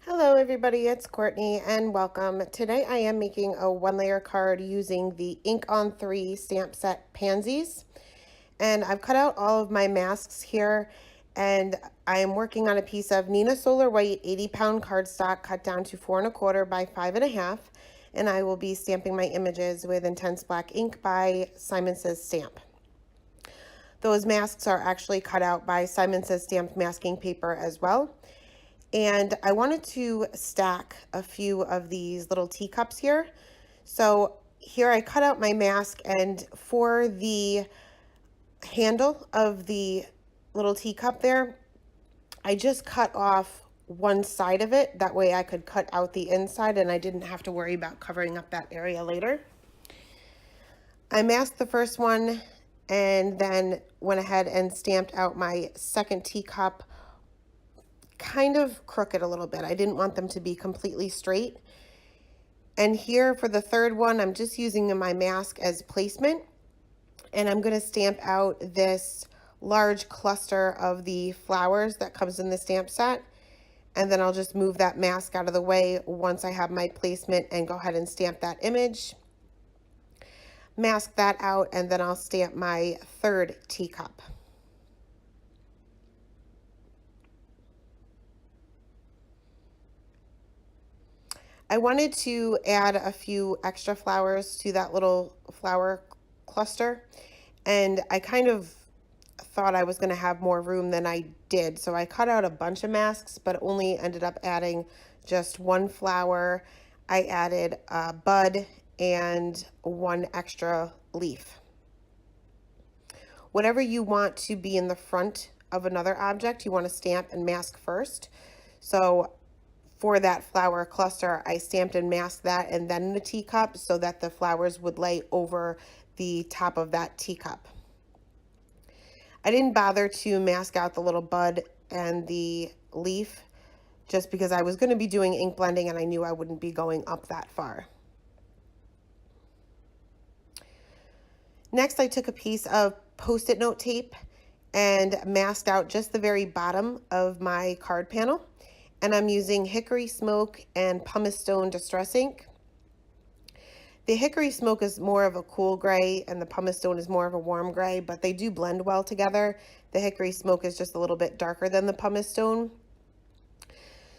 Hello everybody, it's Courtney and welcome. Today I am making a one-layer card using the Ink on 3 stamp set Pansies. And I've cut out all of my masks here and I am working on a piece of Nina Solar White 80-pound cardstock cut down to 4 1/4 by 5 1/2. And I will be stamping my images with Intense Black ink by Simon Says Stamp. Those masks are actually cut out by Simon Says Stamped masking paper as well. And I wanted to stack a few of these little teacups here. So here I cut out my mask, and for the handle of the little teacup there, I just cut off one side of it. That way I could cut out the inside and I didn't have to worry about covering up that area later. I masked the first one and then went ahead and stamped out my second teacup kind of crooked a little bit. I didn't want them to be completely straight. And here for the third one, I'm just using my mask as placement. And I'm going to stamp out this large cluster of the flowers that comes in the stamp set. And then I'll just move that mask out of the way once I have my placement and go ahead and stamp that image. Mask that out, and then I'll stamp my third teacup. I wanted to add a few extra flowers to that little flower cluster, and I kind of thought I was going to have more room than I did, so I cut out a bunch of masks but only ended up adding just one flower. I added a bud and one extra leaf. Whatever you want to be in the front of another object, you want to stamp and mask first. So for that flower cluster, I stamped and masked that and then the teacup so that the flowers would lay over the top of that teacup. I didn't bother to mask out the little bud and the leaf just because I was going to be doing ink blending and I knew I wouldn't be going up that far. Next, I took a piece of Post-it note tape and masked out just the very bottom of my card panel. And I'm using Hickory Smoke and Pumice Stone Distress Ink. The Hickory Smoke is more of a cool gray and the Pumice Stone is more of a warm gray, but they do blend well together. The Hickory Smoke is just a little bit darker than the Pumice Stone.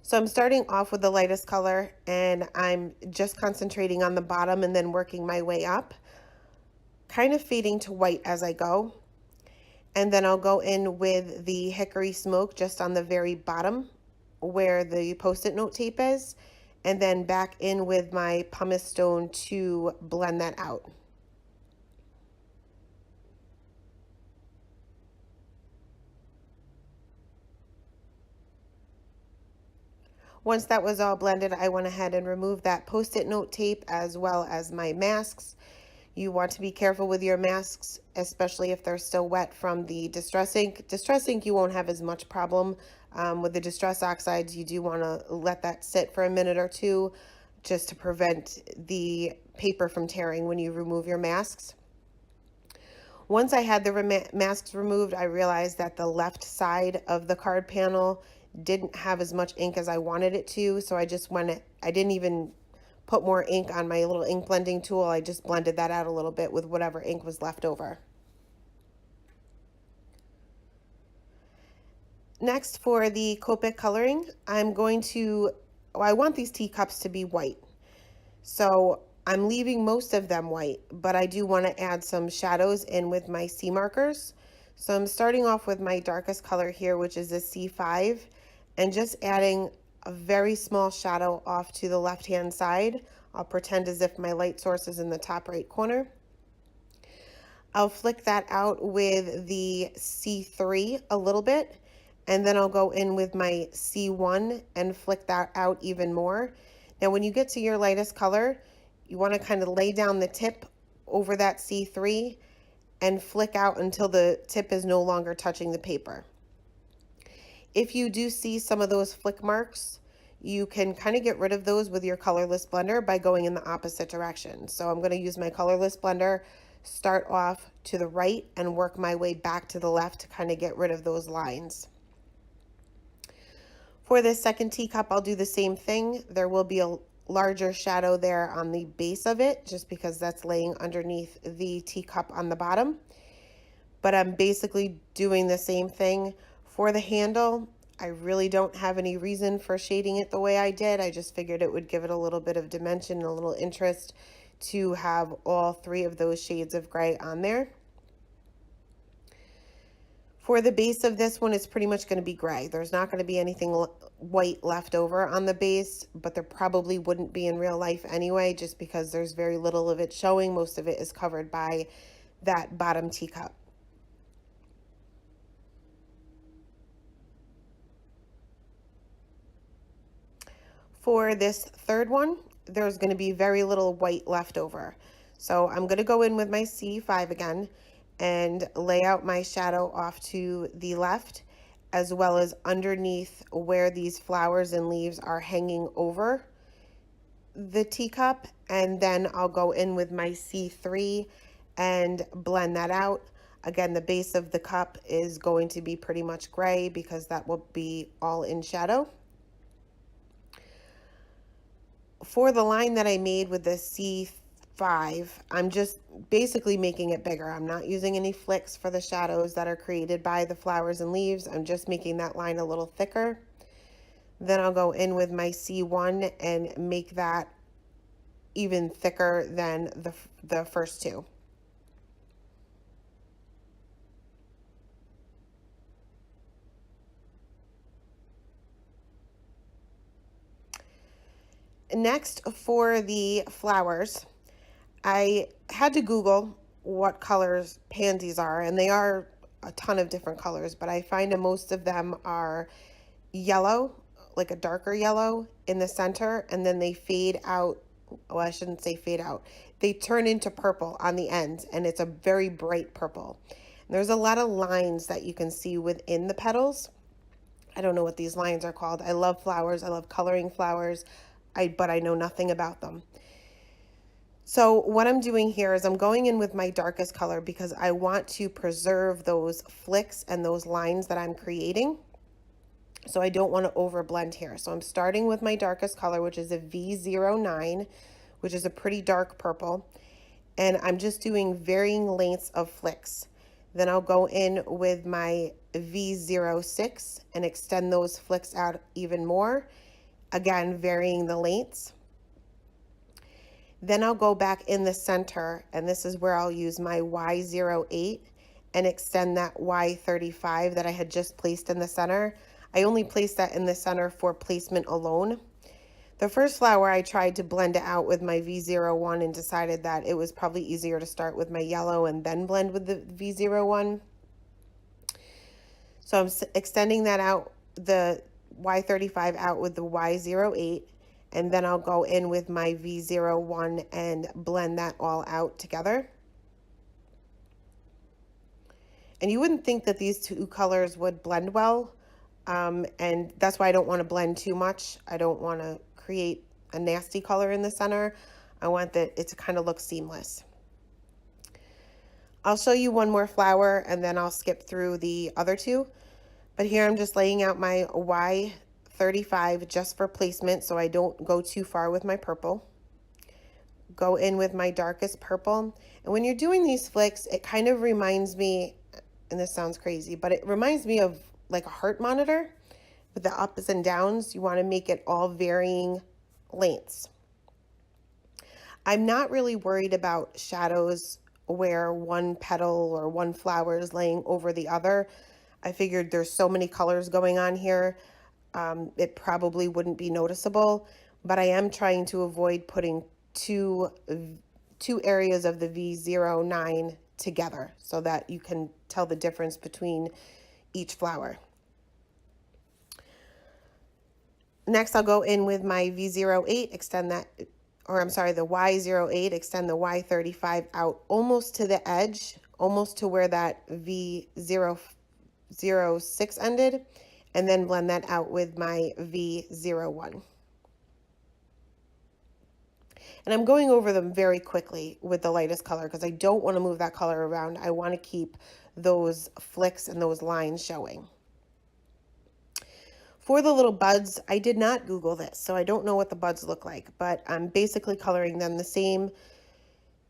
So I'm starting off with the lightest color and I'm just concentrating on the bottom and then working my way up, kind of fading to white as I go. And then I'll go in with the Hickory Smoke just on the very bottom where the Post-it note tape is, and then back in with my Pumice Stone to blend that out. Once that was all blended, I went ahead and removed that Post-it note tape as well as my masks. You want to be careful with your masks, especially if they're still wet from the Distress Ink. Distress Ink, you won't have as much problem. With the Distress Oxides, you do want to let that sit for a minute or two just to prevent the paper from tearing when you remove your masks. Once I had the masks removed, I realized that the left side of the card panel didn't have as much ink as I wanted it to, so I didn't even put more ink on my little ink blending tool. I just blended that out a little bit with whatever ink was left over. Next, for the Copic coloring, I want these teacups to be white. So I'm leaving most of them white, but I do want to add some shadows in with my C markers. So I'm starting off with my darkest color here, which is a C5, and just adding a very small shadow off to the left-hand side. I'll pretend as if my light source is in the top right corner. I'll flick that out with the C3 a little bit, and then I'll go in with my C1 and flick that out even more. Now, when you get to your lightest color, you want to kind of lay down the tip over that C3 and flick out until the tip is no longer touching the paper. If you do see some of those flick marks, you can kind of get rid of those with your colorless blender by going in the opposite direction. So I'm going to use my colorless blender, start off to the right and work my way back to the left to kind of get rid of those lines. For this second teacup, I'll do the same thing. There will be a larger shadow there on the base of it, just because that's laying underneath the teacup on the bottom. But I'm basically doing the same thing for the handle. I really don't have any reason for shading it the way I did. I just figured it would give it a little bit of dimension and a little interest to have all three of those shades of gray on there. For the base of this one, it's pretty much going to be gray. There's not going to be anything white left over on the base, but there probably wouldn't be in real life anyway, just because there's very little of it showing. Most of it is covered by that bottom teacup. For this third one, there's going to be very little white left over. So I'm going to go in with my C5 again and lay out my shadow off to the left, as well as underneath where these flowers and leaves are hanging over the teacup. And then I'll go in with my C3 and blend that out. Again, the base of the cup is going to be pretty much gray because that will be all in shadow. For the line that I made with the C5, I'm just basically making it bigger. I'm not using any flicks for the shadows that are created by the flowers and leaves. I'm just making that line a little thicker. Then I'll go in with my C1 and make that even thicker than the first two. Next, for the flowers, I had to Google what colors pansies are, and they are a ton of different colors, but I find that most of them are yellow, like a darker yellow in the center, and then they fade out. Well, I shouldn't say fade out. They turn into purple on the ends, and it's a very bright purple. And there's a lot of lines that you can see within the petals. I don't know what these lines are called. I love flowers. I love coloring flowers. But I know nothing about them. So what I'm doing here is I'm going in with my darkest color because I want to preserve those flicks and those lines that I'm creating. So I don't want to overblend here. So I'm starting with my darkest color, which is a V09, which is a pretty dark purple. And I'm just doing varying lengths of flicks. Then I'll go in with my V06 and extend those flicks out even more. Again, varying the lengths. Then I'll go back in the center, and this is where I'll use my Y08 and extend that Y35 that I had just placed in the center. I only placed that in the center for placement alone. The first flower I tried to blend it out with my V01 and decided that it was probably easier to start with my yellow and then blend with the V01. So I'm extending that out, the Y35 out with the Y08, and then I'll go in with my V01 and blend that all out together. And you wouldn't think that these two colors would blend well, and that's why I don't want to blend too much. I don't want to create a nasty color in the center. I want it to kind of look seamless. I'll show you one more flower and then I'll skip through the other two. But here I'm just laying out my Y35 just for placement so I don't go too far with my purple. Go in with my darkest purple. And when you're doing these flicks, it kind of reminds me, and this sounds crazy, but it reminds me of like a heart monitor with the ups and downs. You want to make it all varying lengths. I'm not really worried about shadows where one petal or one flower is laying over the other. I figured there's so many colors going on here, it probably wouldn't be noticeable, but I am trying to avoid putting two areas of the V09 together so that you can tell the difference between each flower. Next, I'll go in with my V08, extend that, or I'm sorry, the Y08, extend the Y35 out almost to the edge, almost to where that V06 ended, and then blend that out with my V01. And I'm going over them very quickly with the lightest color because I don't want to move that color around. I want to keep those flicks and those lines showing. For the little buds, I did not Google this, so I don't know what the buds look like, but I'm basically coloring them the same,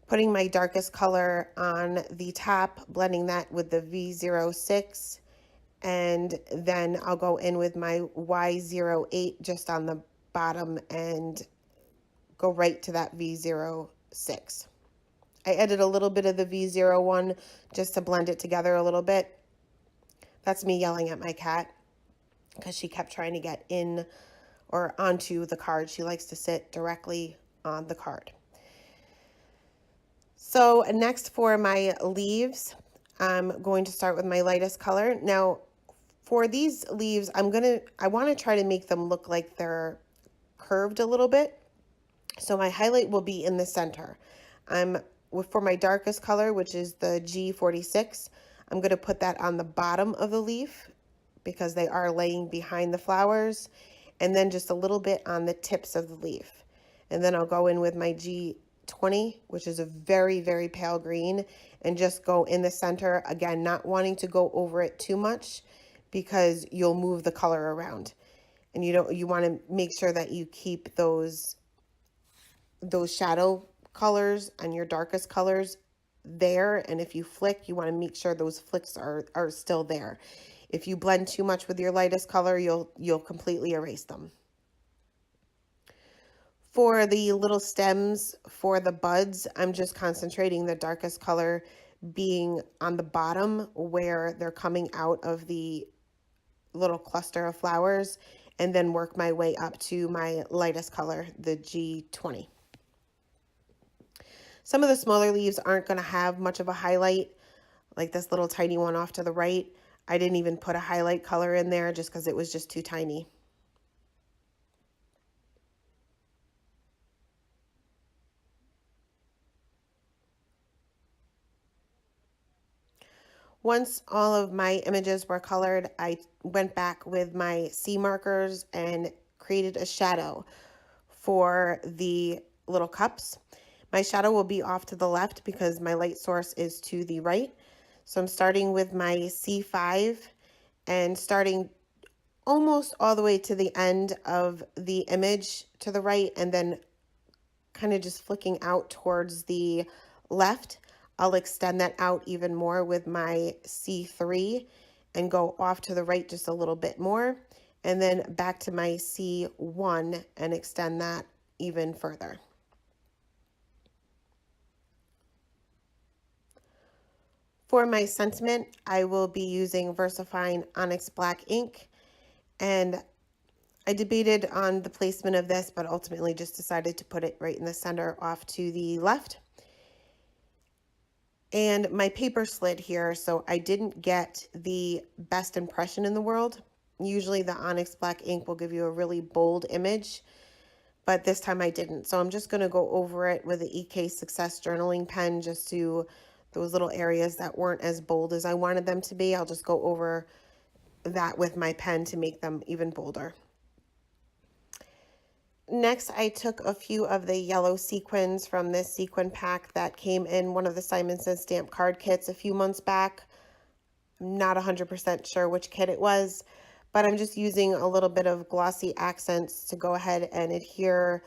putting my darkest color on the top, blending that with the V06, and then I'll go in with my Y08 just on the bottom and go right to that V06. I added a little bit of the V01 just to blend it together a little bit. That's me yelling at my cat because she kept trying to get in or onto the card. She likes to sit directly on the card. So next for my leaves, I'm going to start with my lightest color. Now for these leaves, I want to try to make them look like they're curved a little bit. So my highlight will be in the center. For my darkest color, which is the G46, I'm going to put that on the bottom of the leaf because they are laying behind the flowers, and then just a little bit on the tips of the leaf. And then I'll go in with my G20, which is a very, very pale green, and just go in the center, again, not wanting to go over it too much because you'll move the color around. And you want to make sure that you keep those shadow colors and your darkest colors there, and if you flick, you want to make sure those flicks are still there. If you blend too much with your lightest color, you'll completely erase them. For the little stems, for the buds, I'm just concentrating the darkest color being on the bottom where they're coming out of the little cluster of flowers, and then work my way up to my lightest color, the G20. Some of the smaller leaves aren't going to have much of a highlight, like this little tiny one off to the right. I didn't even put a highlight color in there just because it was just too tiny. Once all of my images were colored, I went back with my C markers and created a shadow for the little cups. My shadow will be off to the left because my light source is to the right. So I'm starting with my C5 and starting almost all the way to the end of the image to the right, and then kind of just flicking out towards the left. I'll extend that out even more with my C3 and go off to the right just a little bit more, and then back to my C1 and extend that even further. For my sentiment, I will be using VersaFine Onyx Black ink, and I debated on the placement of this, but ultimately just decided to put it right in the center off to the left. And my paper slid here, so I didn't get the best impression in the world. Usually the Onyx Black ink will give you a really bold image, but this time I didn't. So I'm just going to go over it with the EK Success journaling pen just to those little areas that weren't as bold as I wanted them to be. I'll just go over that with my pen to make them even bolder. Next, I took a few of the yellow sequins from this sequin pack that came in one of the Simon Says stamp card kits a few months back. I'm not 100% sure which kit it was, but I'm just using a little bit of glossy accents to go ahead and adhere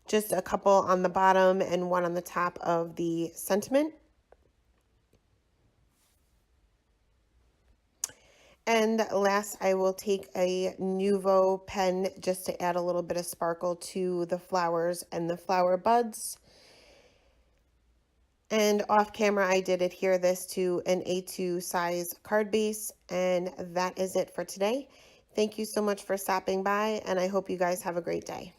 just a couple on the bottom and one on the top of the sentiment. And last, I will take a Nuvo pen just to add a little bit of sparkle to the flowers and the flower buds. And off camera, I did adhere this to an A2 size card base, and that is it for today. Thank you so much for stopping by, and I hope you guys have a great day.